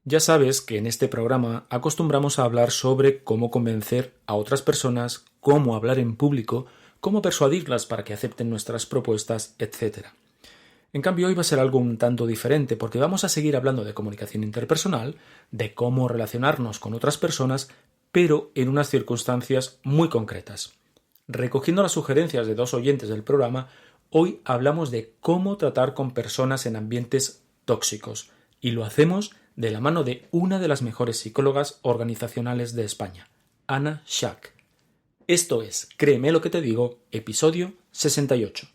Ya sabes que en este programa acostumbramos a hablar sobre cómo convencer a otras personas, cómo hablar en público, cómo persuadirlas para que acepten nuestras propuestas, etc. En cambio, hoy va a ser algo un tanto diferente porque vamos a seguir hablando de comunicación interpersonal, de cómo relacionarnos con otras personas, pero en unas circunstancias muy concretas. Recogiendo las sugerencias de dos oyentes del programa, hoy hablamos de cómo tratar con personas en ambientes tóxicos, y lo hacemos de la mano de una de las mejores psicólogas organizacionales de España, Anna Schack. Esto es Créeme lo que te digo, episodio 68.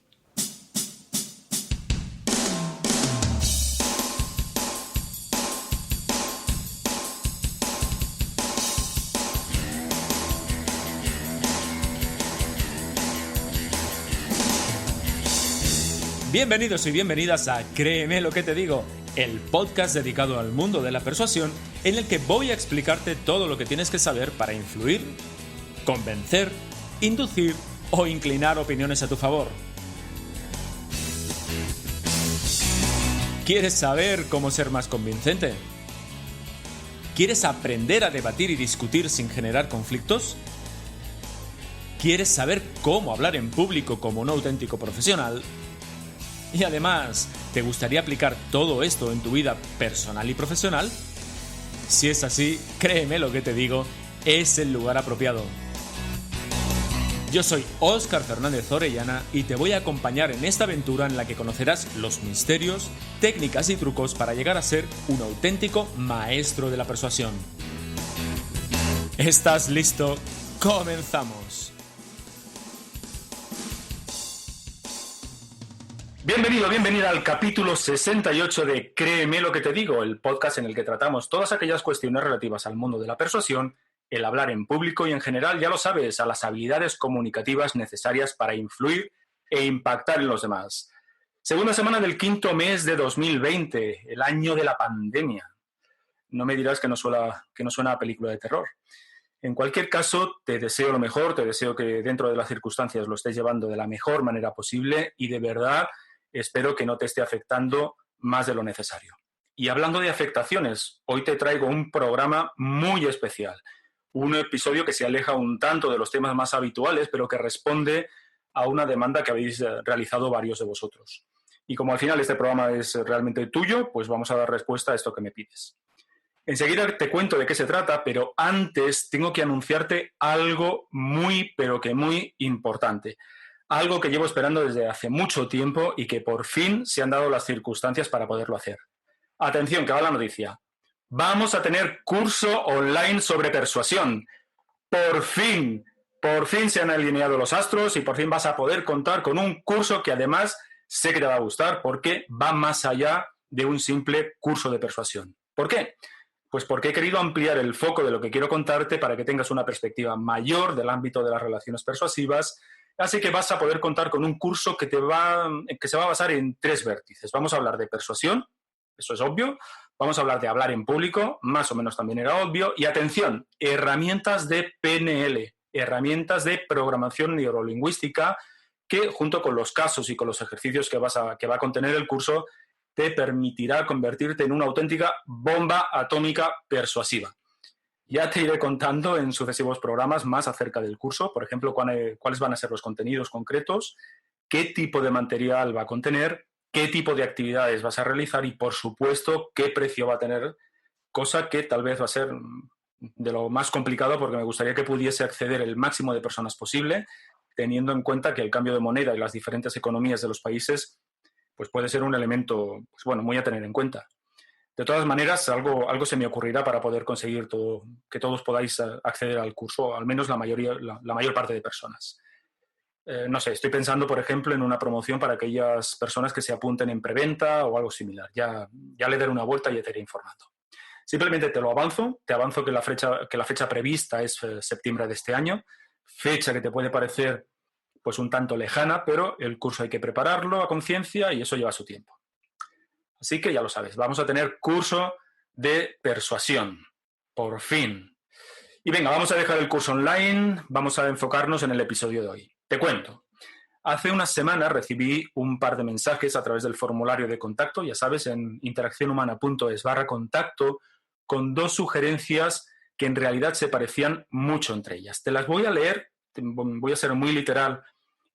Bienvenidos y bienvenidas a Créeme lo que te digo, el podcast dedicado al mundo de la persuasión en el que voy a explicarte todo lo que tienes que saber para influir, convencer, inducir o inclinar opiniones a tu favor. ¿Quieres saber cómo ser más convincente? ¿Quieres aprender a debatir y discutir sin generar conflictos? ¿Quieres saber cómo hablar en público como un auténtico profesional? Y además, ¿te gustaría aplicar todo esto en tu vida personal y profesional? Si es así, créeme lo que te digo, es el lugar apropiado. Yo soy Óscar Fernández Orellana y te voy a acompañar en esta aventura en la que conocerás los misterios, técnicas y trucos para llegar a ser un auténtico maestro de la persuasión. ¿Estás listo? ¡Comenzamos! Bienvenida al capítulo 68 de Créeme lo que te digo, el podcast en el que tratamos todas aquellas cuestiones relativas al mundo de la persuasión, el hablar en público y en general, ya lo sabes, a las habilidades comunicativas necesarias para influir e impactar en los demás. Segunda semana del quinto mes de 2020, el año de la pandemia. No me dirás que no suena a película de terror. En cualquier caso, te deseo lo mejor, te deseo que dentro de las circunstancias lo estés llevando de la mejor manera posible y de verdad espero que no te esté afectando más de lo necesario. Y hablando de afectaciones, hoy te traigo un programa muy especial, un episodio que se aleja un tanto de los temas más habituales, pero que responde a una demanda que habéis realizado varios de vosotros. Y como al final este programa es realmente tuyo, pues vamos a dar respuesta a esto que me pides. Enseguida te cuento de qué se trata, pero antes tengo que anunciarte algo muy, pero que muy importante. Algo que llevo esperando desde hace mucho tiempo y que por fin se han dado las circunstancias para poderlo hacer. Atención, que va la noticia. Vamos a tener curso online sobre persuasión. Por fin se han alineado los astros y por fin vas a poder contar con un curso que además sé que te va a gustar porque va más allá de un simple curso de persuasión. ¿Por qué? Pues porque he querido ampliar el foco de lo que quiero contarte para que tengas una perspectiva mayor del ámbito de las relaciones persuasivas. Así que vas a poder contar con un curso que se va a basar en 3 vértices. Vamos a hablar de persuasión, eso es obvio. Vamos a hablar de hablar en público, más o menos también era obvio. Y atención, herramientas de PNL, herramientas de programación neurolingüística que junto con los casos y con los ejercicios que va a contener el curso te permitirá convertirte en una auténtica bomba atómica persuasiva. Ya te iré contando en sucesivos programas más acerca del curso, por ejemplo, cuáles van a ser los contenidos concretos, qué tipo de material va a contener, qué tipo de actividades vas a realizar y, por supuesto, qué precio va a tener, cosa que tal vez va a ser de lo más complicado porque me gustaría que pudiese acceder el máximo de personas posible, teniendo en cuenta que el cambio de moneda y las diferentes economías de los países pues puede ser un elemento muy a tener en cuenta. De todas maneras, algo se me ocurrirá para poder conseguir que todos podáis acceder al curso, al menos la mayor parte de personas. No sé, estoy pensando, por ejemplo, en una promoción para aquellas personas que se apunten en preventa o algo similar. Ya le daré una vuelta y ya te iré informando. Simplemente te avanzo que la fecha prevista es septiembre de este año, fecha que te puede parecer pues un tanto lejana, pero el curso hay que prepararlo a conciencia y eso lleva su tiempo. Así que ya lo sabes, vamos a tener curso de persuasión, por fin. Y venga, vamos a dejar el curso online, vamos a enfocarnos en el episodio de hoy. Te cuento. Hace unas semanas recibí un par de mensajes a través del formulario de contacto, ya sabes, en interaccionhumana.es/contacto, con 2 sugerencias que en realidad se parecían mucho entre ellas. Te las voy a leer, voy a ser muy literal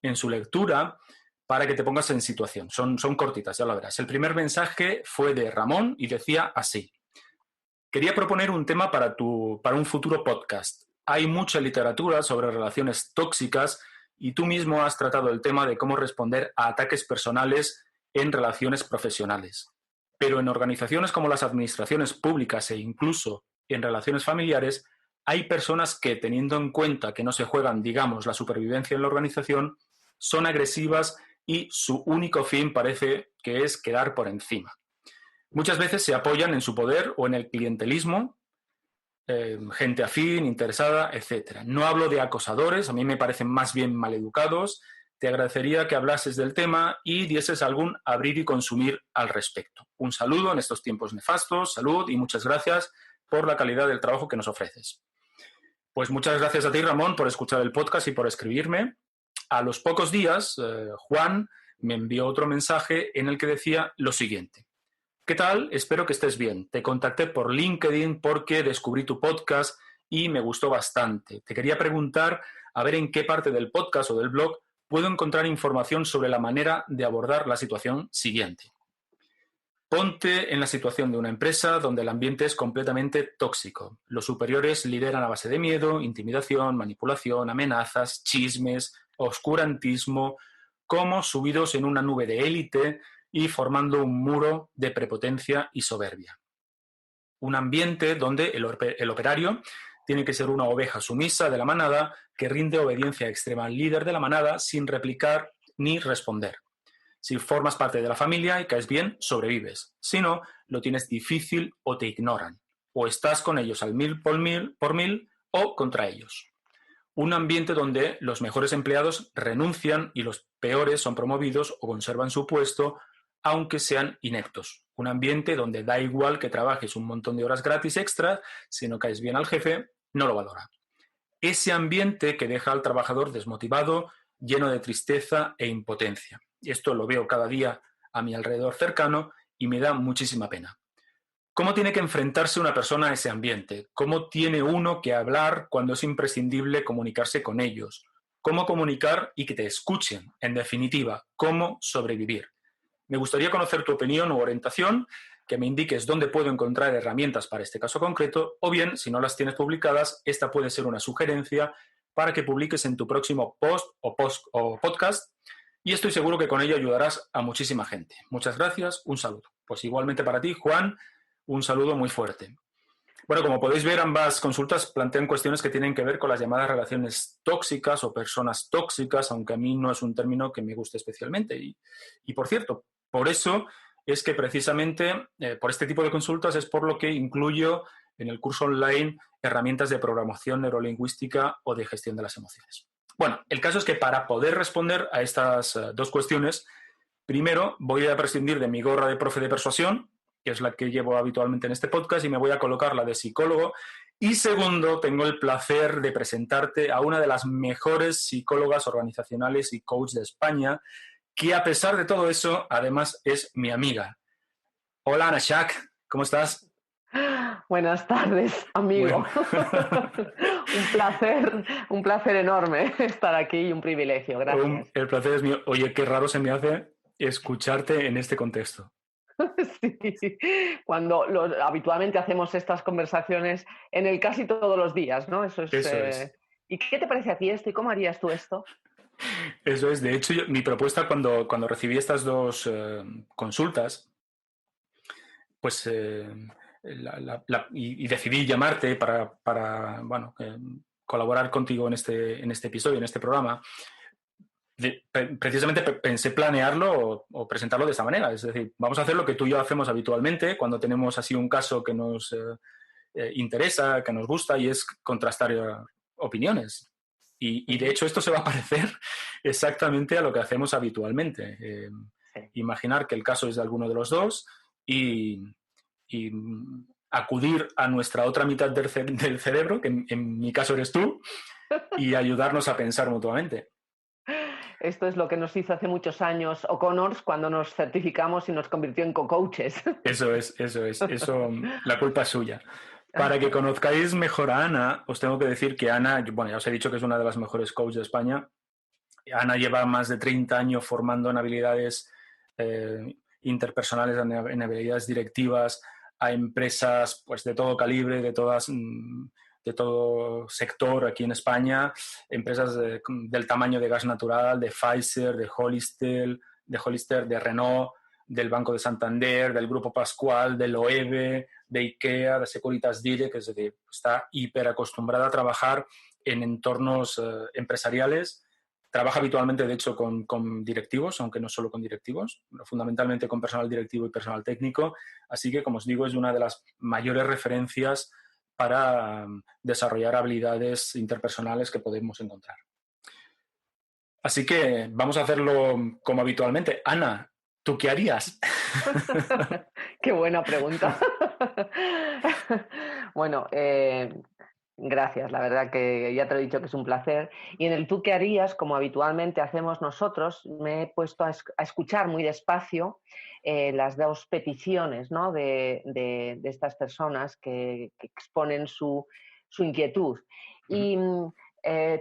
en su lectura para que te pongas en situación. Son cortitas, ya lo verás. El primer mensaje fue de Ramón y decía así: quería proponer un tema para un futuro podcast. Hay mucha literatura sobre relaciones tóxicas y tú mismo has tratado el tema de cómo responder a ataques personales en relaciones profesionales. Pero en organizaciones como las administraciones públicas e incluso en relaciones familiares, hay personas que, teniendo en cuenta que no se juegan, digamos, la supervivencia en la organización, son agresivas y su único fin parece que es quedar por encima. Muchas veces se apoyan en su poder o en el clientelismo, gente afín, interesada, etc. No hablo de acosadores, a mí me parecen más bien maleducados. Te agradecería que hablases del tema y dieses algún abrir y consumir al respecto. Un saludo en estos tiempos nefastos, salud y muchas gracias por la calidad del trabajo que nos ofreces. Pues muchas gracias a ti, Ramón, por escuchar el podcast y por escribirme. A los pocos días, Juan me envió otro mensaje en el que decía lo siguiente: ¿qué tal? Espero que estés bien. Te contacté por LinkedIn porque descubrí tu podcast y me gustó bastante. Te quería preguntar a ver en qué parte del podcast o del blog puedo encontrar información sobre la manera de abordar la situación siguiente. Ponte en la situación de una empresa donde el ambiente es completamente tóxico. Los superiores lideran a base de miedo, intimidación, manipulación, amenazas, chismes, oscurantismo, como subidos en una nube de élite y formando un muro de prepotencia y soberbia. Un ambiente donde el operario tiene que ser una oveja sumisa de la manada que rinde obediencia extrema al líder de la manada sin replicar ni responder. Si formas parte de la familia y caes bien, sobrevives. Si no, lo tienes difícil o te ignoran. O estás con ellos al mil por mil o contra ellos. Un ambiente donde los mejores empleados renuncian y los peores son promovidos o conservan su puesto, aunque sean ineptos. Un ambiente donde da igual que trabajes un montón de horas gratis extra, si no caes bien al jefe, no lo valora. Ese ambiente que deja al trabajador desmotivado, lleno de tristeza e impotencia. Y esto lo veo cada día a mi alrededor cercano y me da muchísima pena. ¿Cómo tiene que enfrentarse una persona a ese ambiente? ¿Cómo tiene uno que hablar cuando es imprescindible comunicarse con ellos? ¿Cómo comunicar y que te escuchen? En definitiva, ¿cómo sobrevivir? Me gustaría conocer tu opinión u orientación, que me indiques dónde puedo encontrar herramientas para este caso concreto, o bien, si no las tienes publicadas, esta puede ser una sugerencia para que publiques en tu próximo post o podcast, y estoy seguro que con ello ayudarás a muchísima gente. Muchas gracias, un saludo. Pues igualmente para ti, Juan, un saludo muy fuerte. Bueno, como podéis ver, ambas consultas plantean cuestiones que tienen que ver con las llamadas relaciones tóxicas o personas tóxicas, aunque a mí no es un término que me guste especialmente. Y por cierto, por eso es que precisamente por este tipo de consultas es por lo que incluyo en el curso online herramientas de programación neurolingüística o de gestión de las emociones. Bueno, el caso es que para poder responder a estas 2 cuestiones, primero voy a prescindir de mi gorra de profe de persuasión, que es la que llevo habitualmente en este podcast, y me voy a colocar la de psicólogo. Y segundo, tengo el placer de presentarte a una de las mejores psicólogas organizacionales y coach de España, que a pesar de todo eso, además es mi amiga. Hola, Ana Shak, ¿cómo estás? Buenas tardes, amigo. Bueno. Un placer enorme estar aquí y un privilegio. Gracias. El placer es mío. Oye, qué raro se me hace escucharte en este contexto. Sí, cuando habitualmente hacemos estas conversaciones en el casi todos los días, ¿no? Eso es. ¿Y qué te parece a ti esto y cómo harías tú esto? Eso es. De hecho, mi propuesta cuando recibí estas 2 consultas, pues y decidí llamarte para bueno, colaborar contigo en este episodio, en este programa. Precisamente pensé planearlo o presentarlo de esta manera. Es decir, vamos a hacer lo que tú y yo hacemos habitualmente cuando tenemos así un caso que nos interesa, que nos gusta, y es contrastar opiniones. Y de hecho esto se va a parecer exactamente a lo que hacemos habitualmente. Sí. Imaginar que el caso es de alguno de los dos y acudir a nuestra otra mitad del cerebro, que en mi caso eres tú, y ayudarnos a pensar mutuamente. Esto es lo que nos hizo hace muchos años O'Connors cuando nos certificamos y nos convirtió en co-coaches. Eso, la culpa es suya. Para que conozcáis mejor a Ana, os tengo que decir que Ana, bueno, ya os he dicho que es una de las mejores coaches de España. Ana lleva más de 30 años formando en habilidades interpersonales, en habilidades directivas, a empresas pues, de todo calibre, de todo sector aquí en España, empresas del tamaño de Gas Natural, de Pfizer, de Hollister, de Renault, del Banco de Santander, del Grupo Pascual, de Loewe, de IKEA, de Securitas Direct, es decir, está hiper acostumbrada a trabajar en entornos empresariales. Trabaja habitualmente, de hecho, con directivos, aunque no solo con directivos, fundamentalmente con personal directivo y personal técnico. Así que, como os digo, es una de las mayores referencias para desarrollar habilidades interpersonales que podemos encontrar. Así que vamos a hacerlo como habitualmente. Ana, ¿tú qué harías? Qué buena pregunta. Bueno, gracias, la verdad que ya te he dicho que es un placer. Y en el tú qué harías, como habitualmente hacemos nosotros, me he puesto a escuchar muy despacio las dos peticiones, ¿no? de estas personas que exponen su inquietud. Y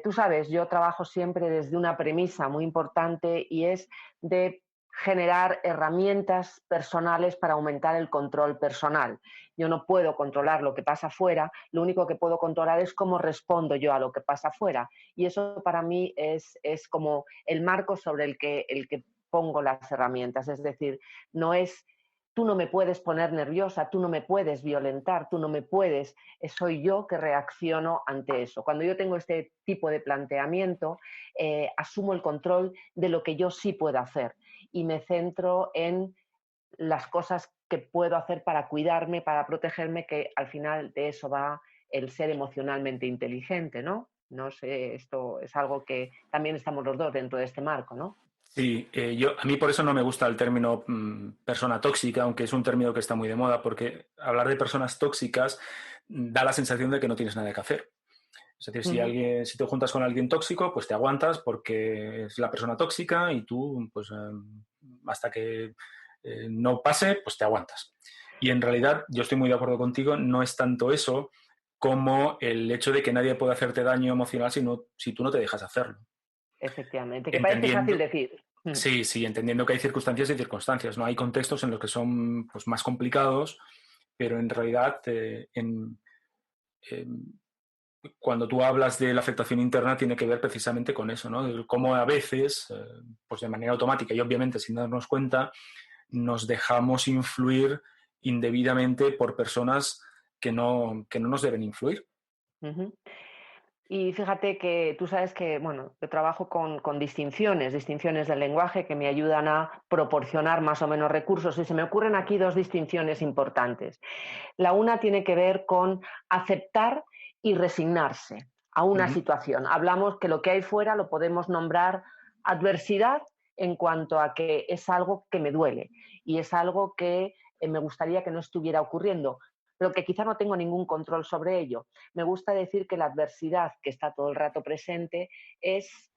tú sabes, yo trabajo siempre desde una premisa muy importante y es de generar herramientas personales para aumentar el control personal. Yo no puedo controlar lo que pasa afuera, lo único que puedo controlar es cómo respondo yo a lo que pasa afuera. Y eso para mí es como el marco sobre el que pongo las herramientas. Es decir, no es tú no me puedes poner nerviosa, tú no me puedes violentar, tú no me puedes, soy yo que reacciono ante eso. Cuando yo tengo este tipo de planteamiento, asumo el control de lo que yo sí puedo hacer y me centro en las cosas que puedo hacer para cuidarme, para protegerme, que al final de eso va el ser emocionalmente inteligente, ¿no? No sé, esto es algo que también estamos los dos dentro de este marco, ¿no? Sí, a mí por eso no me gusta el término persona tóxica, aunque es un término que está muy de moda, porque hablar de personas tóxicas da la sensación de que no tienes nada que hacer. Es decir, si te juntas con alguien tóxico, pues te aguantas porque es la persona tóxica y tú, pues hasta que no pase, pues te aguantas. Y en realidad, yo estoy muy de acuerdo contigo, no es tanto eso como el hecho de que nadie puede hacerte daño emocional si tú no te dejas hacerlo. Efectivamente, que parece fácil Entendiendo, decir. sí, entendiendo que hay circunstancias y circunstancias, ¿no? Hay contextos en los que son pues, más complicados, pero en realidad cuando tú hablas de la afectación interna tiene que ver precisamente con eso, ¿no? De cómo a veces, pues de manera automática y obviamente sin darnos cuenta, nos dejamos influir indebidamente por personas que no nos deben influir. Uh-huh. Y fíjate que tú sabes que, bueno, yo trabajo con distinciones del lenguaje que me ayudan a proporcionar más o menos recursos y se me ocurren aquí dos distinciones importantes. La una tiene que ver con aceptar y resignarse a una situación. Hablamos que lo que hay fuera lo podemos nombrar adversidad en cuanto a que es algo que me duele y es algo que me gustaría que no estuviera ocurriendo, pero que quizá no tengo ningún control sobre ello. Me gusta decir que la adversidad que está todo el rato presente es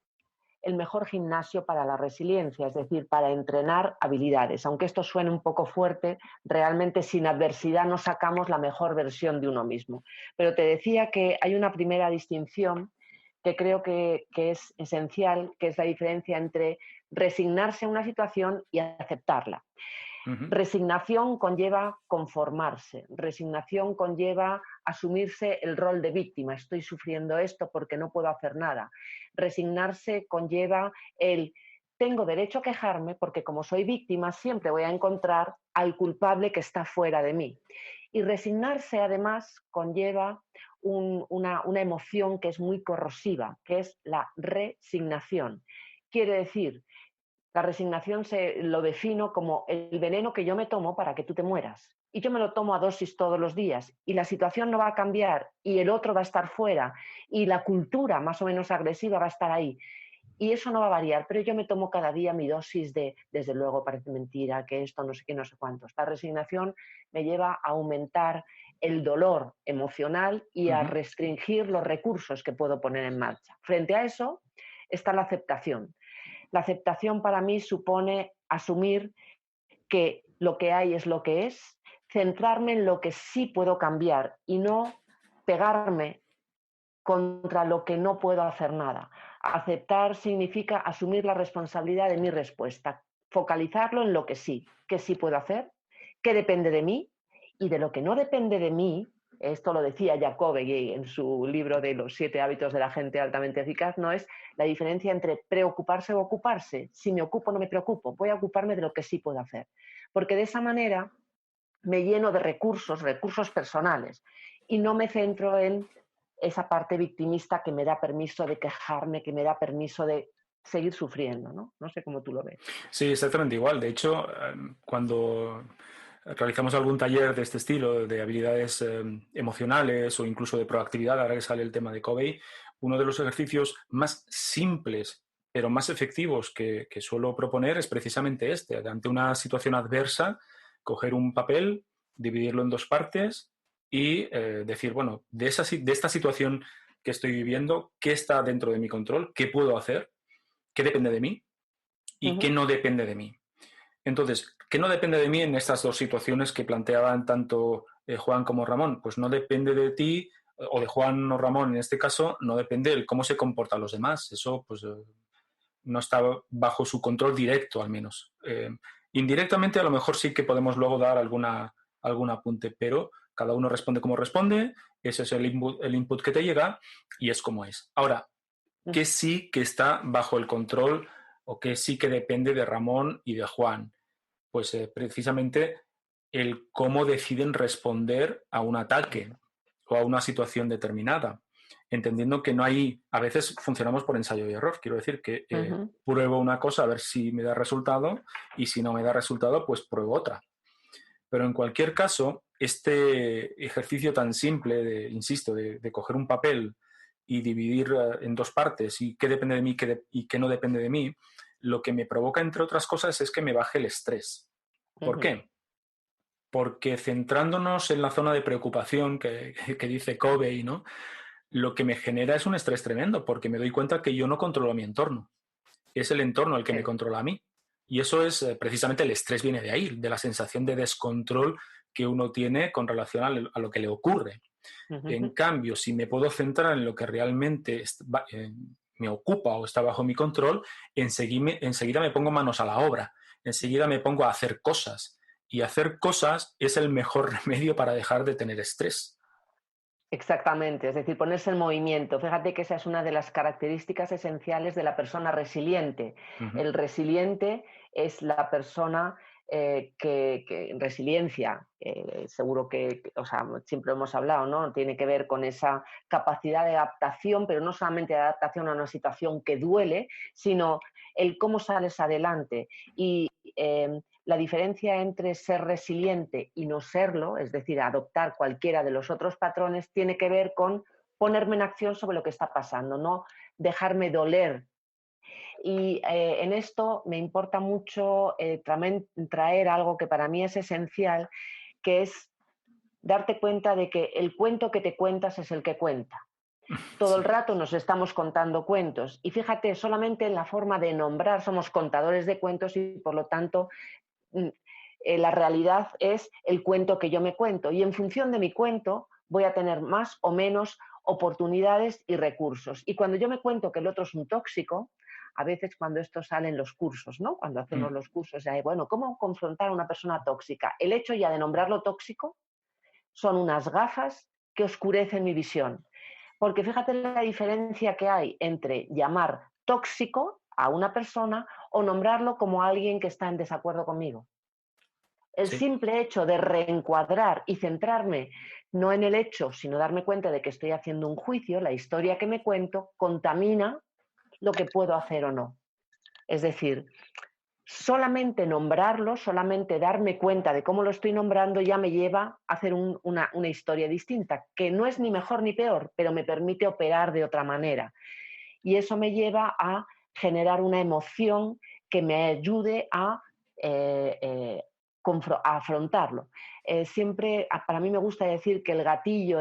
el mejor gimnasio para la resiliencia, es decir, para entrenar habilidades. Aunque esto suene un poco fuerte, realmente sin adversidad no sacamos la mejor versión de uno mismo. Pero te decía que hay una primera distinción que creo que es esencial, que es la diferencia entre resignarse a una situación y aceptarla. Resignación conlleva conformarse, resignación conlleva asumirse el rol de víctima, estoy sufriendo esto porque no puedo hacer nada. Resignarse conlleva el tengo derecho a quejarme porque como soy víctima siempre voy a encontrar al culpable que está fuera de mí. Y resignarse además conlleva una emoción que es muy corrosiva, que es la resignación. Quiere decir, la resignación lo defino como el veneno que yo me tomo para que tú te mueras. Y yo me lo tomo a dosis todos los días. Y la situación no va a cambiar y el otro va a estar fuera. Y la cultura más o menos agresiva va a estar ahí. Y eso no va a variar, pero yo me tomo cada día mi dosis de, desde luego parece mentira, que esto no sé qué, no sé cuántos. La resignación me lleva a aumentar el dolor emocional y a restringir los recursos que puedo poner en marcha. Frente a eso está la aceptación. La aceptación para mí supone asumir que lo que hay es lo que es, centrarme en lo que sí puedo cambiar y no pegarme contra lo que no puedo hacer nada. Aceptar significa asumir la responsabilidad de mi respuesta, focalizarlo en lo que sí puedo hacer, que depende de mí, y de lo que no depende de mí. Esto lo decía Jacobi en su libro de los 7 hábitos de la gente altamente eficaz, no es la diferencia entre preocuparse o ocuparse. Si me ocupo, no me preocupo, voy a ocuparme de lo que sí puedo hacer. Porque de esa manera me lleno de recursos personales, y no me centro en esa parte victimista que me da permiso de quejarme, que me da permiso de seguir sufriendo, ¿no? No sé cómo tú lo ves. Sí, exactamente igual. De hecho, cuando realizamos algún taller de este estilo, de habilidades emocionales o incluso de proactividad, ahora que sale el tema de Covey, uno de los ejercicios más simples pero más efectivos que suelo proponer es precisamente este. Ante una situación adversa, coger un papel, dividirlo en dos partes y decir, bueno, de esta situación que estoy viviendo, ¿qué está dentro de mi control? ¿Qué puedo hacer? ¿Qué depende de mí? ¿Y qué no depende de mí? Entonces, ¿qué no depende de mí en estas dos situaciones que planteaban tanto Juan como Ramón? Pues no depende de ti o de Juan o Ramón en este caso, no depende de cómo se comportan los demás. Eso pues no está bajo su control directo al menos. Indirectamente a lo mejor sí que podemos luego dar algún apunte, pero cada uno responde como responde, ese es el input que te llega y es como es. Ahora, ¿qué sí que está bajo el control o qué sí que depende de Ramón y de Juan? Pues precisamente el cómo deciden responder a un ataque o a una situación determinada, entendiendo que no hay, a veces funcionamos por ensayo y error, quiero decir que pruebo una cosa a ver si me da resultado y si no me da resultado, pues pruebo otra. Pero en cualquier caso, este ejercicio tan simple, insisto, de coger un papel y dividir en dos partes y qué depende de mí y qué no depende de mí, lo que me provoca, entre otras cosas, es que me baje el estrés. ¿Por qué? Porque centrándonos en la zona de preocupación que dice Covey, ¿no? Lo que me genera es un estrés tremendo, porque me doy cuenta que yo no controlo mi entorno. Es el entorno el que me controla a mí. Y eso es, precisamente el estrés viene de ahí, de la sensación de descontrol que uno tiene con relación a lo que le ocurre. En cambio, si me puedo centrar en lo que realmente me ocupa o está bajo mi control, enseguida me pongo manos a la obra, enseguida me pongo a hacer cosas. Y hacer cosas es el mejor remedio para dejar de tener estrés. Exactamente, es decir, ponerse en movimiento. Fíjate que esa es una de las características esenciales de la persona resiliente. El resiliente es la persona resiliencia, seguro o sea, siempre hemos hablado, ¿no? Tiene que ver con esa capacidad de adaptación, pero no solamente de adaptación a una situación que duele, sino el cómo sales adelante. Y la diferencia entre ser resiliente y no serlo, es decir, adoptar cualquiera de los otros patrones, tiene que ver con ponerme en acción sobre lo que está pasando, no dejarme doler. Y en esto me importa mucho traer algo que para mí es esencial, que es darte cuenta de que el cuento que te cuentas es el que cuenta. Todo el rato nos estamos contando cuentos y fíjate, solamente en la forma de nombrar somos contadores de cuentos y por lo tanto la realidad es el cuento que yo me cuento y en función de mi cuento voy a tener más o menos oportunidades y recursos. Y cuando yo me cuento que el otro es un tóxico, a veces cuando esto sale en los cursos, ¿no? Cuando hacemos los cursos, bueno, ¿cómo confrontar a una persona tóxica? El hecho ya de nombrarlo tóxico son unas gafas que oscurecen mi visión. Porque fíjate la diferencia que hay entre llamar tóxico a una persona o nombrarlo como alguien que está en desacuerdo conmigo. El simple hecho de reencuadrar y centrarme no en el hecho, sino darme cuenta de que estoy haciendo un juicio, la historia que me cuento, contamina lo que puedo hacer o no. Es decir, solamente nombrarlo, solamente darme cuenta de cómo lo estoy nombrando ya me lleva a hacer una historia distinta, que no es ni mejor ni peor, pero me permite operar de otra manera. Y eso me lleva a generar una emoción que me ayude a afrontarlo. Siempre, para mí me gusta decir que el gatillo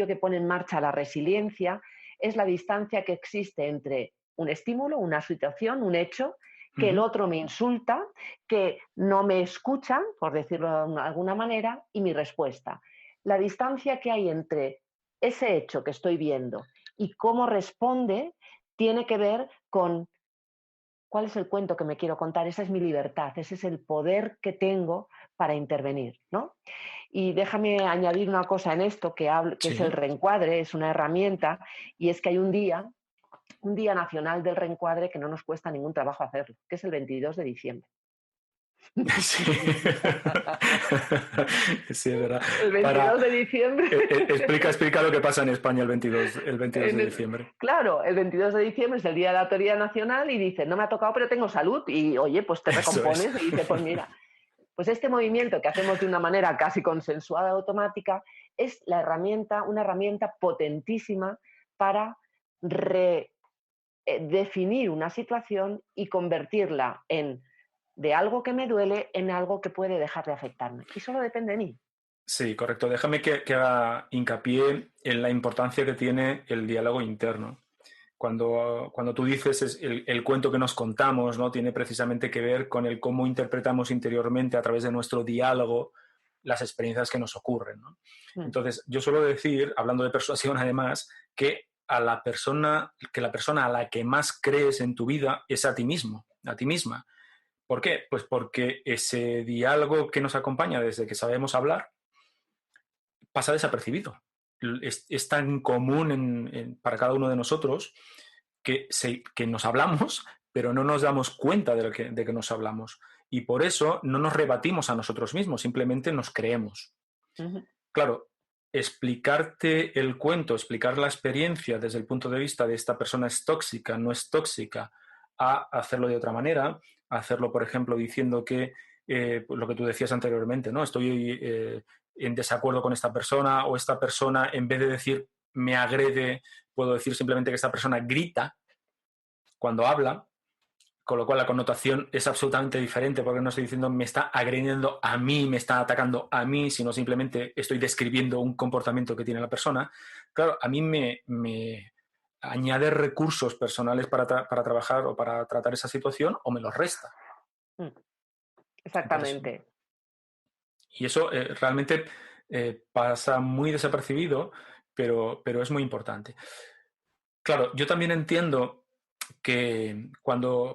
que pone en marcha la resiliencia es la distancia que existe entre un estímulo, una situación, un hecho, que el otro me insulta, que no me escuchan, por decirlo de alguna manera, y mi respuesta. La distancia que hay entre ese hecho que estoy viendo y cómo responde tiene que ver con cuál es el cuento que me quiero contar. Esa es mi libertad, ese es el poder que tengo para intervenir, ¿no? Y déjame añadir una cosa en esto, que es el Sí. reencuadre, es una herramienta, y es que hay un día nacional del reencuadre que no nos cuesta ningún trabajo hacerlo, que es el 22 de diciembre. Sí. Sí, es verdad. El 22 de diciembre. Explica lo que pasa en España el 22 de diciembre. Claro, el 22 de diciembre es el Día de la Autoridad Nacional y dice, no me ha tocado, pero tengo salud. Y oye, pues te Eso es. recompones y dice, pues mira, pues este movimiento que hacemos de una manera casi consensuada, automática, es una herramienta potentísima para definir una situación y convertirla de algo que me duele en algo que puede dejar de afectarme. Y solo depende de mí. Sí, correcto. Déjame que haga hincapié en la importancia que tiene el diálogo interno. Cuando tú dices el cuento que nos contamos, ¿no? Tiene precisamente que ver con el cómo interpretamos interiormente a través de nuestro diálogo las experiencias que nos ocurren, ¿no? Mm. Entonces, yo suelo decir, hablando de persuasión además, que la persona a la que más crees en tu vida es a ti mismo, a ti misma. ¿Por qué? Pues porque ese diálogo que nos acompaña desde que sabemos hablar pasa desapercibido. Es tan común para cada uno de nosotros que nos hablamos, pero no nos damos cuenta de que nos hablamos. Y por eso no nos rebatimos a nosotros mismos, simplemente nos creemos. Ujú. Claro, explicarte el cuento, explicar la experiencia desde el punto de vista de esta persona es tóxica, no es tóxica, a hacerlo de otra manera, a hacerlo, por ejemplo, diciendo que lo que tú decías anteriormente, ¿no? Estoy en desacuerdo con esta persona, o esta persona, en vez de decir me agrede, puedo decir simplemente que esta persona grita cuando habla, con lo cual la connotación es absolutamente diferente, porque no estoy diciendo me está agrediendo a mí, me está atacando a mí, sino simplemente estoy describiendo un comportamiento que tiene la persona. Claro, a mí me añade recursos personales para trabajar o para tratar esa situación, o me los resta. Mm. Entonces, Exactamente. y eso realmente pasa muy desapercibido, pero es muy importante. Claro, yo también entiendo que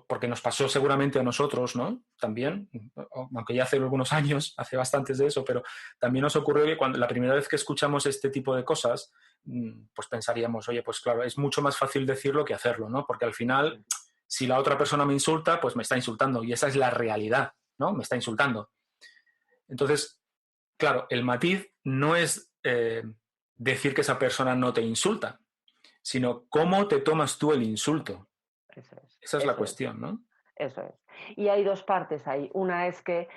porque nos pasó seguramente a nosotros, ¿no? También, aunque ya hace algunos años, hace bastantes de eso, pero también nos ocurrió que la primera vez que escuchamos este tipo de cosas, pues pensaríamos, oye, pues claro, es mucho más fácil decirlo que hacerlo, ¿no? Porque al final, si la otra persona me insulta, pues me está insultando, y esa es la realidad, ¿no? Me está insultando. Entonces, claro, el matiz no es decir que esa persona no te insulta, sino cómo te tomas tú el insulto. Eso es, Esa es la eso es. cuestión, ¿no? Eso es. Y hay dos partes ahí. Una es que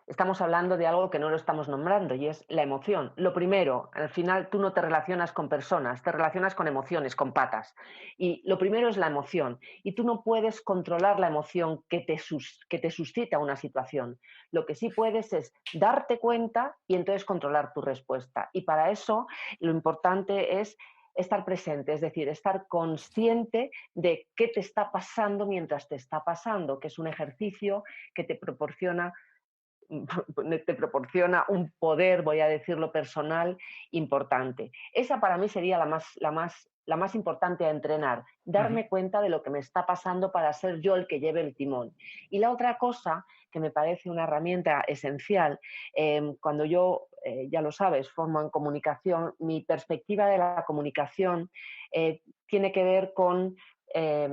estamos hablando de algo que no lo estamos nombrando y es la emoción. Lo primero, al final tú no te relacionas con personas, te relacionas con emociones, con patas. Y lo primero es la emoción. Y tú no puedes controlar la emoción que te suscita una situación. Lo que sí puedes es darte cuenta y entonces controlar tu respuesta. Y para eso lo importante es estar presente, es decir, estar consciente de qué te está pasando mientras te está pasando, que es un ejercicio que te proporciona un poder, voy a decirlo personal, importante. Esa para mí sería la más importante a entrenar, Uh-huh. darme cuenta de lo que me está pasando para ser yo el que lleve el timón. Y la otra cosa que me parece una herramienta esencial, cuando yo, ya lo sabes, formo en comunicación, mi perspectiva de la comunicación tiene que ver eh,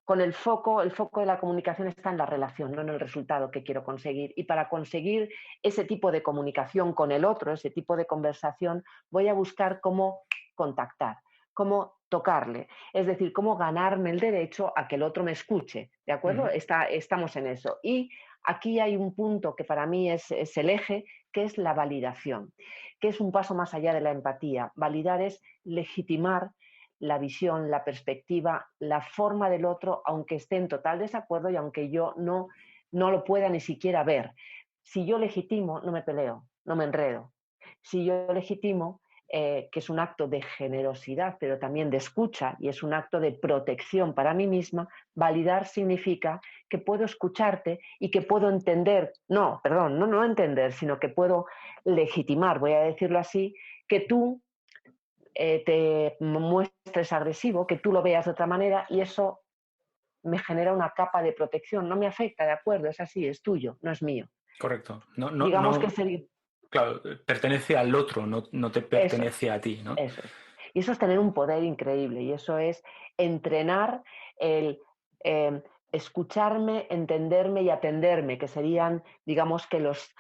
con el foco de la comunicación está en la relación, no en el resultado que quiero conseguir. Y para conseguir ese tipo de comunicación con el otro, ese tipo de conversación, voy a buscar cómo contactar, cómo tocarle, es decir, cómo ganarme el derecho a que el otro me escuche, ¿de acuerdo? Uh-huh. Estamos en eso. Y aquí hay un punto que para mí es el eje, que es la validación, que es un paso más allá de la empatía. Validar es legitimar la visión, la perspectiva, la forma del otro, aunque esté en total desacuerdo y aunque yo no lo pueda ni siquiera ver. Si yo legitimo, no me peleo, no me enredo. Si yo legitimo, que es un acto de generosidad, pero también de escucha y es un acto de protección para mí misma, validar significa que puedo escucharte y que puedo entender, no entender, sino que puedo legitimar, voy a decirlo así, que tú te muestres agresivo, que tú lo veas de otra manera y eso me genera una capa de protección. No me afecta, de acuerdo, es así, es tuyo, no es mío. Correcto. Digamos que sería... Claro, pertenece al otro, no te Eso pertenece a ti, ¿no? Eso es. Y eso es tener un poder increíble y eso es entrenar el escucharme, entenderme y atenderme, que serían, digamos que los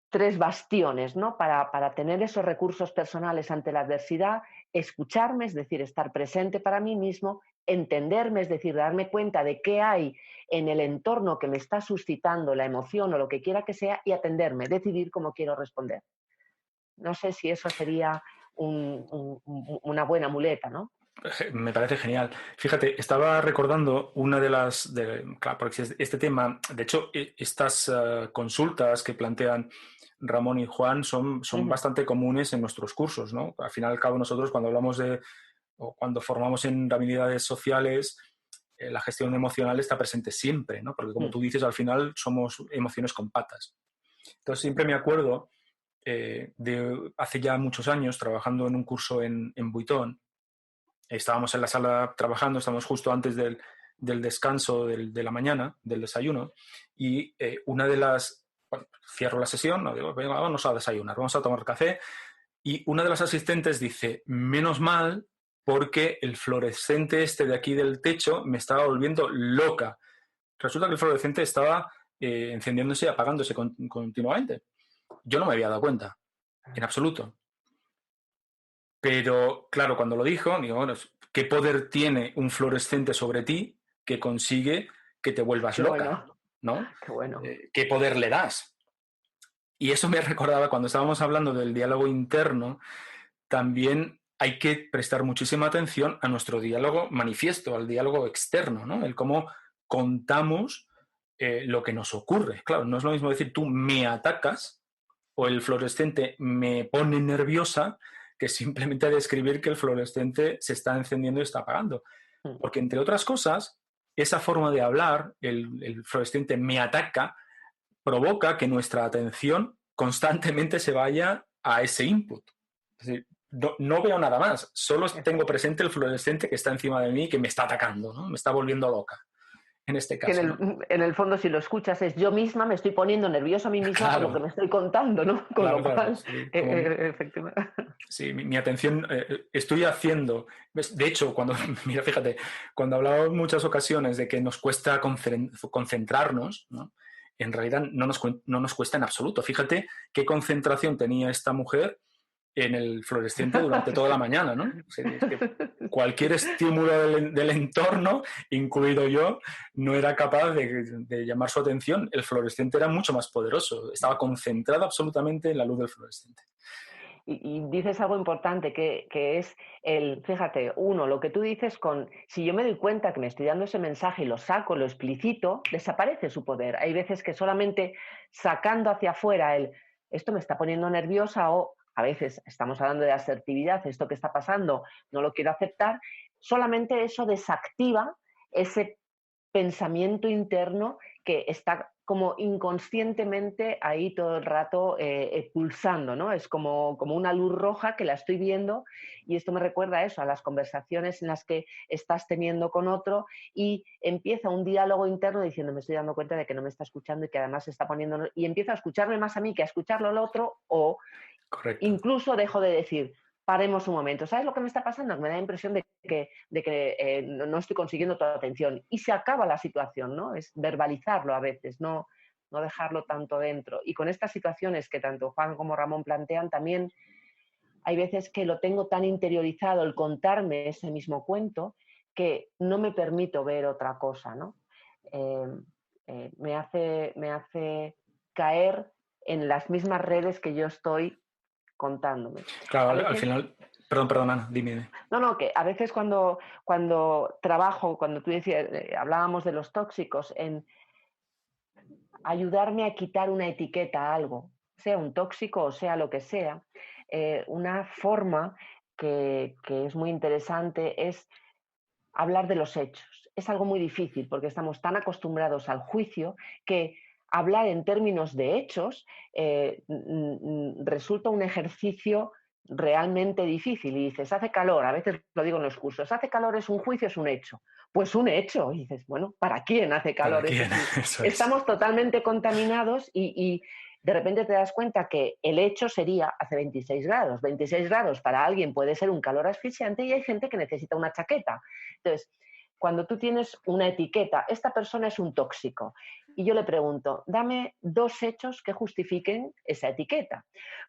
tres bastiones, ¿no? Para tener esos recursos personales ante la adversidad, escucharme, es decir, estar presente para mí mismo, entenderme, es decir, darme cuenta de qué hay en el entorno que me está suscitando la emoción o lo que quiera que sea y atenderme, decidir cómo quiero responder. No sé si eso sería una buena muleta, ¿no? Me parece genial. Fíjate, estaba recordando una de claro, porque este tema, de hecho, estas consultas que plantean Ramón y Juan son bastante comunes en nuestros cursos, ¿no? Al final y al cabo nosotros cuando hablamos o cuando formamos en habilidades sociales, la gestión emocional está presente siempre, ¿no? Porque como tú dices, al final somos emociones con patas. Entonces siempre me acuerdo de hace ya muchos años trabajando en un curso en Buitón. Estábamos en la sala trabajando, estábamos justo antes del descanso de la mañana, del desayuno, y una de las... Bueno, cierro la sesión, ¿no? Digo, venga, vamos a desayunar, vamos a tomar café, y una de las asistentes dice, menos mal, porque el fluorescente este de aquí del techo me estaba volviendo loca. Resulta que el fluorescente estaba encendiéndose y apagándose continuamente. Yo no me había dado cuenta, en absoluto. Pero, claro, cuando lo dijo, digo, bueno, ¿qué poder tiene un fluorescente sobre ti que consigue que te vuelvas Qué loca? bueno, ¿No? qué bueno. ¿Qué poder le das? Y eso me recordaba cuando estábamos hablando del diálogo interno, también hay que prestar muchísima atención a nuestro diálogo manifiesto, al diálogo externo, ¿no? El cómo contamos lo que nos ocurre. Claro, no es lo mismo decir tú me atacas o el fluorescente me pone nerviosa que simplemente describir que el fluorescente se está encendiendo y está apagando. Porque, entre otras cosas, esa forma de hablar, el fluorescente me ataca, provoca que nuestra atención constantemente se vaya a ese input. Es decir, no veo nada más, solo tengo presente el fluorescente que está encima de mí y que me está atacando, ¿no? Me está volviendo loca, en este Que caso, ¿no? en el fondo, si lo escuchas, es yo misma me estoy poniendo nerviosa a mí misma por lo que Claro, me estoy contando, ¿no? Con claro, lo claro. cual, Sí, efectivamente. sí, mi atención, estoy haciendo, de hecho, cuando, mira, fíjate, cuando hablaba en muchas ocasiones de que nos cuesta concentrarnos, ¿no? En realidad no nos cuesta en absoluto. Fíjate qué concentración tenía esta mujer en el fluorescente durante toda la mañana, ¿no? O sea, es que cualquier estímulo del entorno, incluido yo, no era capaz de llamar su atención. El fluorescente era mucho más poderoso, estaba concentrado absolutamente en la luz del fluorescente. Y dices algo importante que es fíjate, lo que tú dices si yo me doy cuenta que me estoy dando ese mensaje y lo saco, lo explicito, desaparece su poder. Hay veces que solamente sacando hacia afuera esto me está poniendo nerviosa o a veces estamos hablando de asertividad, esto que está pasando no lo quiero aceptar, solamente eso desactiva ese pensamiento interno que está como inconscientemente ahí todo el rato pulsando, ¿no? Es como una luz roja que la estoy viendo y esto me recuerda a eso, a las conversaciones en las que estás teniendo con otro y empieza un diálogo interno diciendo me estoy dando cuenta de que no me está escuchando y que además se está poniendo... Y empiezo a escucharme más a mí que a escucharlo al otro o Correcto. incluso dejo de decir paremos un momento. ¿Sabes lo que me está pasando? Me da la impresión de que no estoy consiguiendo toda la atención. Y se acaba la situación, ¿no? Es verbalizarlo a veces, no dejarlo tanto dentro. Y con estas situaciones que tanto Juan como Ramón plantean, también hay veces que lo tengo tan interiorizado el contarme ese mismo cuento que no me permito ver otra cosa, ¿no? Me hace caer en las mismas redes que yo estoy contándome. Claro, A al veces, final, perdón, Ana, dime. no, que a veces cuando trabajo, cuando tú decías, hablábamos de los tóxicos, en ayudarme a quitar una etiqueta a algo, sea un tóxico o sea lo que sea, una forma que es muy interesante es hablar de los hechos. Es algo muy difícil porque estamos tan acostumbrados al juicio que hablar en términos de hechos resulta un ejercicio realmente difícil. Y dices, hace calor, a veces lo digo en los cursos, hace calor, es un juicio, es un hecho. Pues un hecho. Y dices, bueno, ¿para quién hace ¿Para calor? Es quién? decir, Eso es. estamos totalmente contaminados y de repente te das cuenta que el hecho sería hace 26 grados. 26 grados para alguien puede ser un calor asfixiante y hay gente que necesita una chaqueta. Entonces, cuando tú tienes una etiqueta, esta persona es un tóxico, y yo le pregunto, dame 2 hechos que justifiquen esa etiqueta.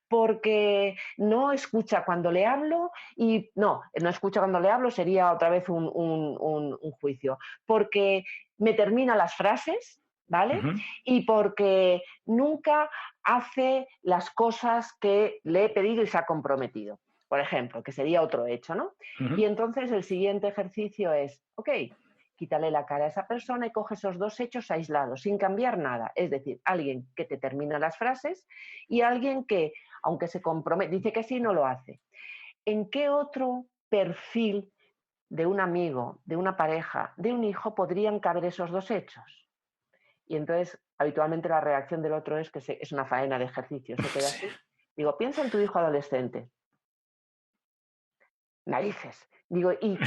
Porque no escucha cuando le hablo y no escucha cuando le hablo sería otra vez un juicio. Porque me termina las frases, ¿vale? Ujú, Y porque nunca hace las cosas que le he pedido y se ha comprometido, por ejemplo, que sería otro hecho, ¿no? ujú. Y entonces el siguiente ejercicio es, ok, quítale la cara a esa persona y coge esos 2 hechos aislados, sin cambiar nada. Es decir, alguien que te termina las frases y alguien que, aunque se compromete, dice que sí, no lo hace. ¿En qué otro perfil de un amigo, de una pareja, de un hijo podrían caber esos 2 hechos? Y entonces, habitualmente la reacción del otro es que es una faena de ejercicio, se queda Sí. así. Digo, piensa en tu hijo adolescente. Narices. Digo, ¿y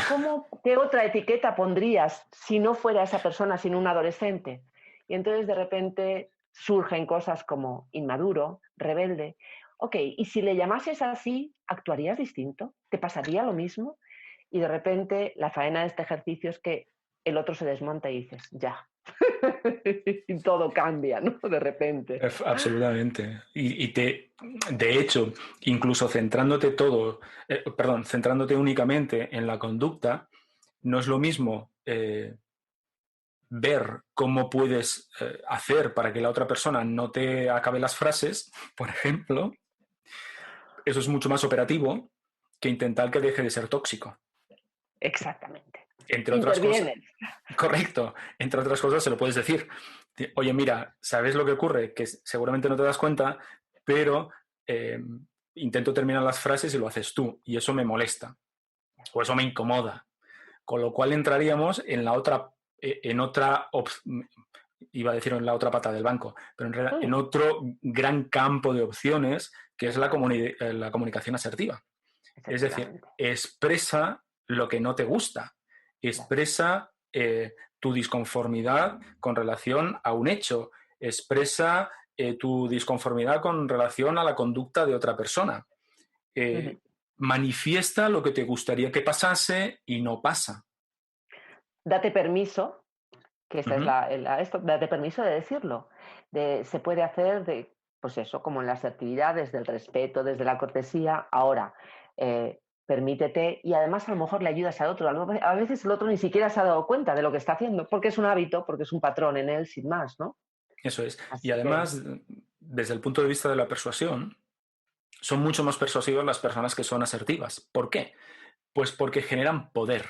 qué otra etiqueta pondrías si no fuera esa persona, sino un adolescente? Y entonces de repente surgen cosas como inmaduro, rebelde. Ok, y si le llamases así, ¿actuarías distinto? ¿Te pasaría lo mismo? Y de repente la faena de este ejercicio es que el otro se desmonta y dices, ya. Y todo cambia, ¿no? De repente. Absolutamente. De hecho, incluso centrándote únicamente en la conducta, no es lo mismo ver cómo puedes hacer para que la otra persona no te acabe las frases, por ejemplo. Eso es mucho más operativo que intentar que deje de ser tóxico. Exactamente. Entre otras cosas, Interviene. correcto, entre otras cosas se lo puedes decir. Oye, mira, ¿sabes lo que ocurre? Que seguramente no te das cuenta, pero eh, intento terminar las frases y lo haces tú, y eso me molesta, o eso me incomoda. Con lo cual entraríamos en la otra, iba a decir en la otra pata del banco, pero en otro gran campo de opciones que es la comunicación asertiva. Es decir, Efectivamente. expresa lo que no te gusta, expresa tu disconformidad con relación a un hecho, expresa tu disconformidad con relación a la conducta de otra persona. Ujú. Manifiesta lo que te gustaría que pasase y no pasa. Date permiso, que esa es Ujú. esto, date permiso de decirlo. Se puede hacer pues eso, como en las actividades del respeto, desde la cortesía. Ahora, permítete y además a lo mejor le ayudas al otro. A veces el otro ni siquiera se ha dado cuenta de lo que está haciendo, porque es un hábito, porque es un patrón en él, sin más, ¿no? Eso es. Y Así que, además, desde el punto de vista de la persuasión, son mucho más persuasivas las personas que son asertivas. ¿Por qué? Pues porque generan poder.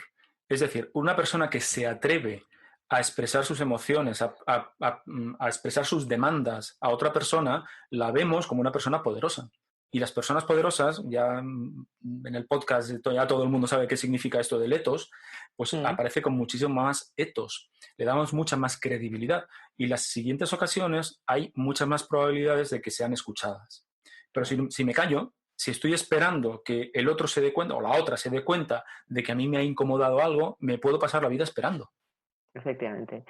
Es decir, una persona que se atreve a expresar sus emociones, a expresar sus demandas a otra persona, la vemos como una persona poderosa. Y las personas poderosas, ya en el podcast ya todo el mundo sabe qué significa esto del etos, pues mm, aparece con muchísimo más etos. Le damos mucha más credibilidad. Y las siguientes ocasiones hay muchas más probabilidades de que sean escuchadas. Pero claro. si me callo, si estoy esperando que el otro se dé cuenta o la otra se dé cuenta de que a mí me ha incomodado algo, me puedo pasar la vida esperando. Efectivamente.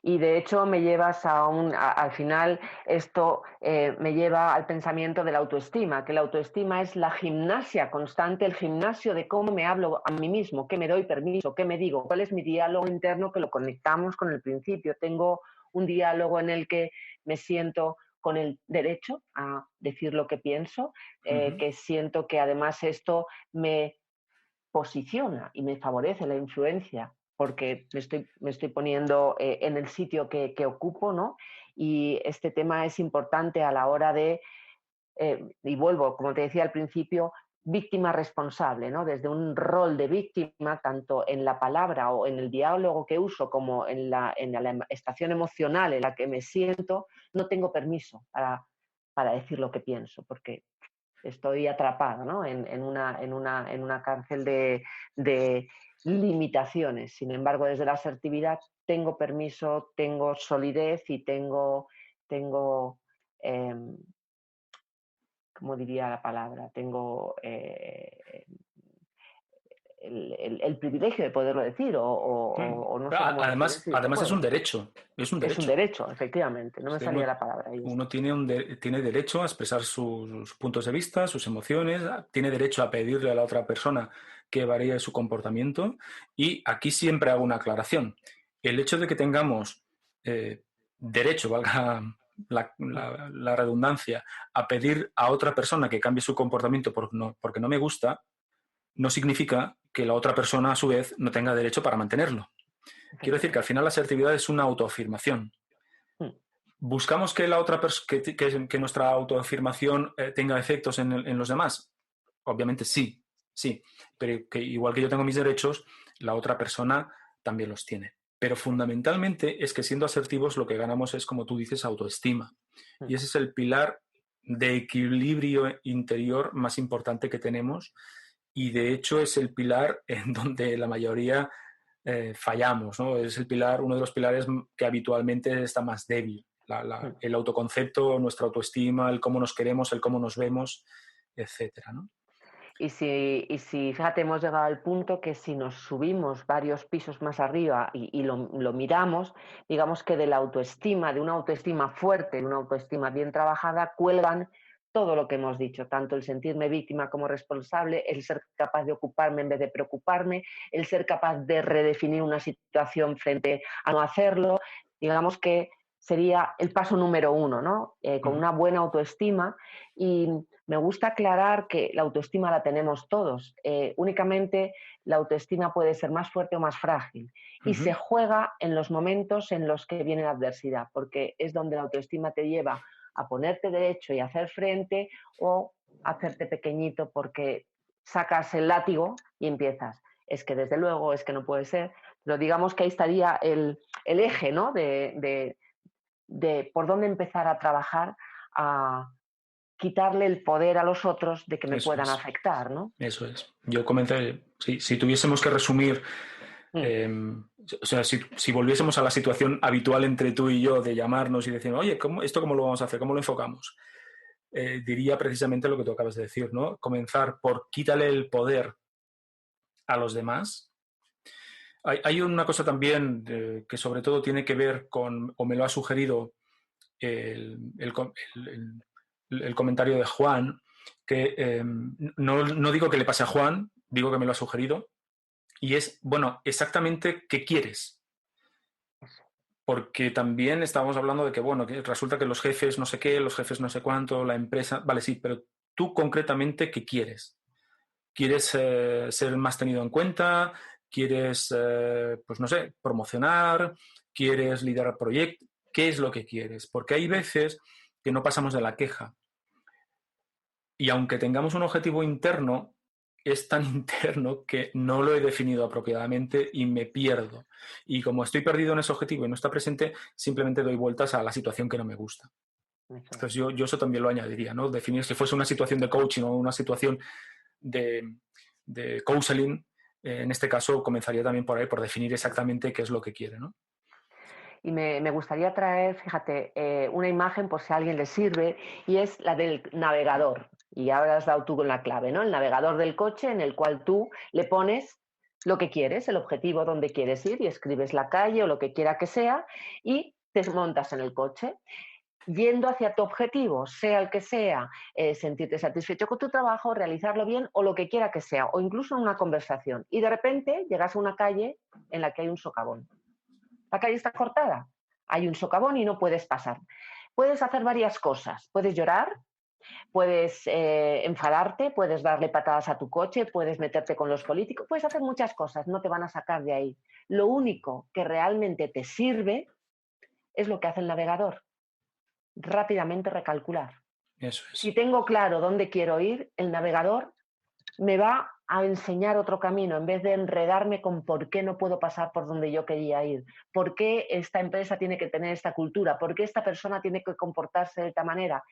Y de hecho me llevas al final, esto me lleva al pensamiento de la autoestima, que la autoestima es la gimnasia constante, el gimnasio de cómo me hablo a mí mismo, qué me doy permiso, qué me digo, cuál es mi diálogo interno que lo conectamos con el principio. Tengo un diálogo en el que me siento con el derecho a decir lo que pienso, Uh -huh. que siento que además esto me posiciona y me favorece la influencia porque me estoy poniendo en el sitio que ocupo, ¿no? Y este tema es importante a la hora de, y vuelvo, como te decía al principio, víctima responsable, ¿no? Desde un rol de víctima, tanto en la palabra o en el diálogo que uso como en la estación emocional en la que me siento, no tengo permiso para decir lo que pienso, porque estoy atrapada, ¿no? en una cárcel de limitaciones. Sin embargo, desde la asertividad tengo permiso, tengo solidez y tengo ¿cómo diría la palabra? Tengo el privilegio de poderlo decir o no sé cómo decirlo. Además es un Bueno, derecho, es un es un derecho. derecho, efectivamente. No me Sí, salía la palabra. Ahí está. uno tiene derecho a expresar sus puntos de vista, sus emociones, tiene derecho a pedirle a la otra persona que varíe su comportamiento y aquí siempre hago una aclaración. El hecho de que tengamos derecho, valga la redundancia, a pedir a otra persona que cambie su comportamiento porque no me gusta, no significa que la otra persona a su vez no tenga derecho para mantenerlo. Quiero decir que al Efectivamente. final la asertividad es una autoafirmación. Mm. ¿Buscamos que la otra que nuestra autoafirmación tenga efectos en los demás? Obviamente sí, sí, pero que igual que yo tengo mis derechos, la otra persona también los tiene. Pero fundamentalmente es que siendo asertivos lo que ganamos es, como tú dices, autoestima. Mm. Y ese es el pilar de equilibrio interior más importante que tenemos y de hecho es el pilar en donde la mayoría fallamos, ¿no? Es el pilar, uno de los pilares que habitualmente está más débil. Mm. El autoconcepto, nuestra autoestima, el cómo nos queremos, el cómo nos vemos, etcétera, ¿no? Y si, fíjate, hemos llegado al punto que si nos subimos varios pisos más arriba y lo miramos, digamos que de la autoestima, de una autoestima fuerte, de una autoestima bien trabajada, cuelgan todo lo que hemos dicho, tanto el sentirme víctima como responsable, el ser capaz de ocuparme en vez de preocuparme, el ser capaz de redefinir una situación frente a no hacerlo. Digamos que sería el paso número uno, ¿no? Con Uh-huh. una buena autoestima. Y me gusta aclarar que la autoestima la tenemos todos. Únicamente la autoestima puede ser más fuerte o más frágil y Uh-huh. se juega en los momentos en los que viene la adversidad, porque es donde la autoestima te lleva a ponerte derecho y hacer frente o hacerte pequeñito porque sacas el látigo y empiezas. Es que desde luego, es que no puede ser. Pero digamos que ahí estaría el eje, ¿no? De por dónde empezar a trabajar a quitarle el poder a los otros de que me Eso puedan es, afectar, ¿no? eso es. Yo comencé, si tuviésemos que resumir, Mm. eh, o sea, si volviésemos a la situación habitual entre tú y yo de llamarnos y decir, oye, ¿esto cómo lo vamos a hacer? ¿Cómo lo enfocamos? Diría precisamente lo que tú acabas de decir, ¿no? Comenzar por quítale el poder a los demás. Hay una cosa también que sobre todo tiene que ver con, o me lo ha sugerido el, el, el comentario de Juan, que no digo que le pase a Juan, digo que me lo ha sugerido, y es, bueno, exactamente qué quieres. Porque también estábamos hablando de que, bueno, que resulta que los jefes no sé qué, los jefes no sé cuánto, la empresa, vale, sí, pero tú concretamente, ¿qué quieres? ¿Quieres ser más tenido en cuenta? ¿Quieres, pues no sé, promocionar? ¿Quieres liderar proyectos? ¿Qué es lo que quieres? Porque hay veces que no pasamos de la queja. Y aunque tengamos un objetivo interno, es tan interno que no lo he definido apropiadamente y me pierdo. Y como estoy perdido en ese objetivo y no está presente, simplemente doy vueltas a la situación que no me gusta. Eso es. Entonces yo eso también lo añadiría, ¿no? Definir si fuese una situación de coaching o una situación de counseling, en este caso comenzaría también por ahí, por definir exactamente qué es lo que quiere, ¿no? Y me gustaría traer, fíjate, una imagen por si a alguien le sirve, y es la del navegador. Y ahora has dado tú con la clave, ¿no? El navegador del coche en el cual tú le pones lo que quieres, el objetivo donde quieres ir, y escribes la calle o lo que quiera que sea, y te montas en el coche yendo hacia tu objetivo, sea el que sea, sentirte satisfecho con tu trabajo, realizarlo bien o lo que quiera que sea, o incluso en una conversación. Y de repente llegas a una calle en la que hay un socavón. La calle está cortada, hay un socavón y no puedes pasar. Puedes hacer varias cosas. Puedes llorar, puedes enfadarte, puedes darle patadas a tu coche, puedes meterte con los políticos, puedes hacer muchas cosas, no te van a sacar de ahí. Lo único que realmente te sirve es lo que hace el navegador, rápidamente recalcular. Eso Si es. tengo claro dónde quiero ir, el navegador me va a enseñar otro camino en vez de enredarme con por qué no puedo pasar por donde yo quería ir, por qué esta empresa tiene que tener esta cultura, por qué esta persona tiene que comportarse de esta manera.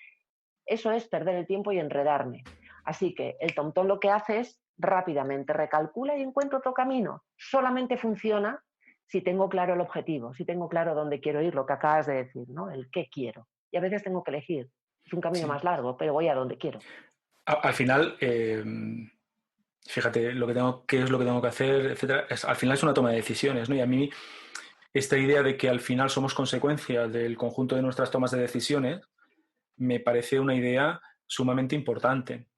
Eso es perder el tiempo y enredarme. Así que el TomTom lo que hace es rápidamente recalcula y encuentra otro camino. Solamente funciona si tengo claro el objetivo, si tengo claro dónde quiero ir, lo que acabas de decir, ¿no? El qué quiero. Y a veces tengo que elegir. Es un camino más largo, pero voy a donde quiero. Al final, fíjate, qué es lo que tengo que hacer, etcétera. Al final es una toma de decisiones, ¿no? Y a mí esta idea de que al final somos consecuencia del conjunto de nuestras tomas de decisiones me parece una idea sumamente importante.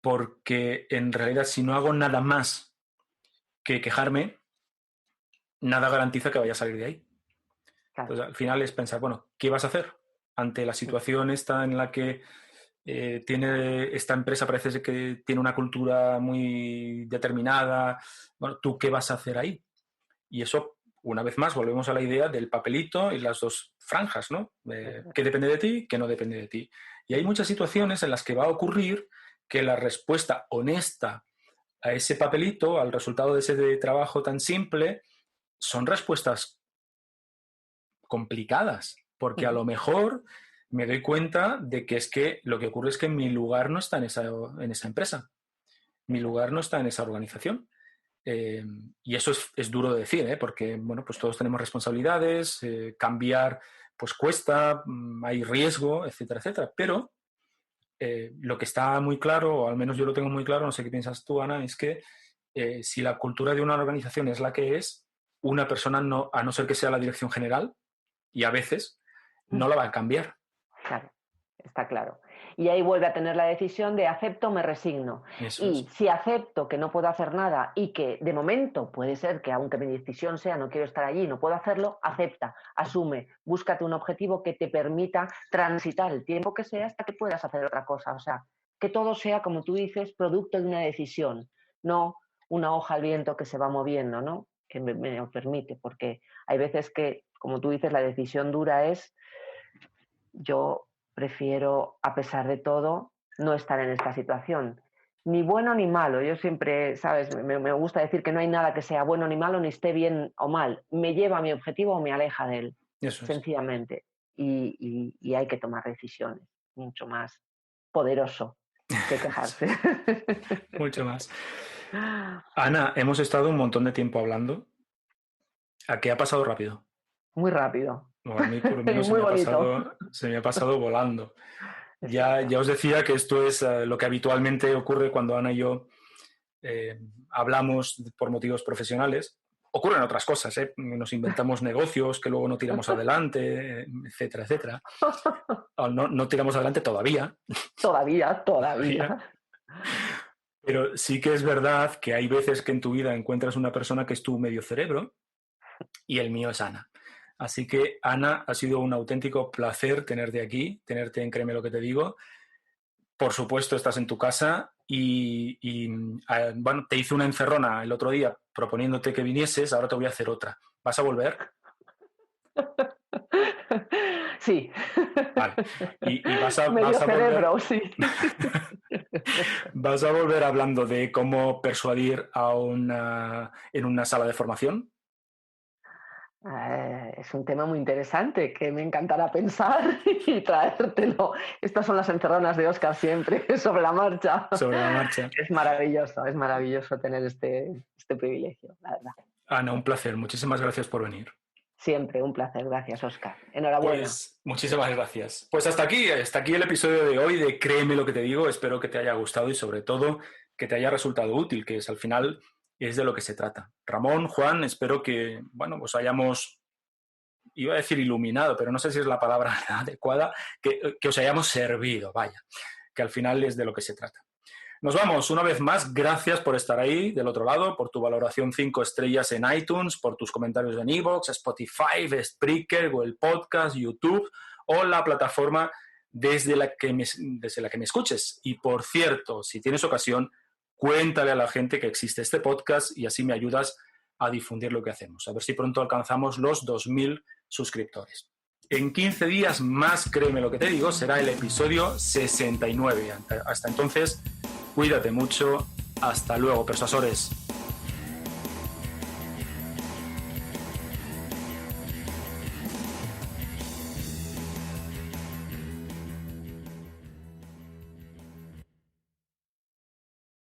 Porque en realidad si no hago nada más que quejarme, nada garantiza que vaya a salir de ahí. Claro. Entonces, al final es pensar, bueno, ¿qué vas a hacer ante la situación esta en la que esta empresa parece que tiene una cultura muy determinada? Bueno, ¿tú qué vas a hacer ahí? Y eso, una vez más, volvemos a la idea del papelito y las dos franjas, ¿no? ¿Qué depende de ti? ¿Qué no depende de ti? Y hay muchas situaciones en las que va a ocurrir que la respuesta honesta a ese papelito, al resultado de ese trabajo tan simple, son respuestas complicadas, porque a lo mejor me doy cuenta de que es que lo que ocurre es que mi lugar no está en esa empresa, mi lugar no está en esa organización. Y eso es duro de decir, porque bueno, pues todos tenemos responsabilidades, cambiar pues cuesta, hay riesgo, etcétera, etcétera. Pero lo que está muy claro, o al menos yo lo tengo muy claro, no sé qué piensas tú, Ana, es que si la cultura de una organización es la que es, una persona, a no ser que sea la dirección general, y a veces, no la va a cambiar. Claro, está claro. Y ahí vuelve a tener la decisión de acepto o me resigno. Si acepto que no puedo hacer nada y que de momento puede ser que aunque mi decisión sea no quiero estar allí, no puedo hacerlo, acepta, asume, búscate un objetivo que te permita transitar el tiempo que sea hasta que puedas hacer otra cosa. O sea, que todo sea, como tú dices, producto de una decisión, no una hoja al viento que se va moviendo, ¿no? Que me lo permite, porque hay veces que, como tú dices, la decisión dura es yo prefiero, a pesar de todo, no estar en esta situación. Ni bueno ni malo. Yo siempre, ¿sabes? Me gusta decir que no hay nada que sea bueno ni malo, ni esté bien o mal. Me lleva a mi objetivo o me aleja de él. Eso sencillamente. Y hay que tomar decisiones. Mucho más poderoso que quejarse. Mucho más. Ana, hemos estado un montón de tiempo hablando. ¿A qué ha pasado rápido? Muy rápido. A mí por lo menos se me ha pasado volando. Ya os decía que esto es lo que habitualmente ocurre cuando Ana y yo hablamos por motivos profesionales. Ocurren otras cosas, nos inventamos negocios que luego no tiramos adelante, etcétera, etcétera. No tiramos adelante todavía. Todavía. Pero sí que es verdad que hay veces que en tu vida encuentras una persona que es tu medio cerebro y el mío es Ana. Así que, Ana, ha sido un auténtico placer tenerte aquí, tenerte en Créeme lo que te digo. Por supuesto, estás en tu casa y bueno, te hice una encerrona el otro día proponiéndote que vinieses, ahora te voy a hacer otra. ¿Vas a volver? Sí. Vale. Y vas a cerebro, volver... sí. ¿Vas a volver hablando de cómo persuadir en una sala de formación? Es un tema muy interesante que me encantará pensar y traértelo. Estas son las encerronas de Óscar siempre, sobre la marcha. Sobre la marcha. Es maravilloso tener este privilegio, la verdad. Ana, un placer. Muchísimas gracias por venir. Siempre un placer. Gracias, Óscar. Enhorabuena. Pues muchísimas gracias. Pues hasta aquí el episodio de hoy de Créeme lo que te digo. Espero que te haya gustado y sobre todo que te haya resultado útil, que es al final es de lo que se trata. Ramón, Juan, espero que, bueno, pues hayamos, iba a decir iluminado, pero no sé si es la palabra adecuada, que os hayamos servido, vaya, que al final es de lo que se trata. Nos vamos, una vez más, gracias por estar ahí del otro lado, por tu valoración 5 estrellas en iTunes, por tus comentarios en iVoox, Spotify, Spreaker, Google Podcast, YouTube o la plataforma desde la que me escuches. Y por cierto, si tienes ocasión, cuéntale a la gente que existe este podcast y así me ayudas a difundir lo que hacemos. A ver si pronto alcanzamos los 2.000 suscriptores. En 15 días más, créeme lo que te digo, será el episodio 69. Hasta entonces, cuídate mucho. Hasta luego, persuasores.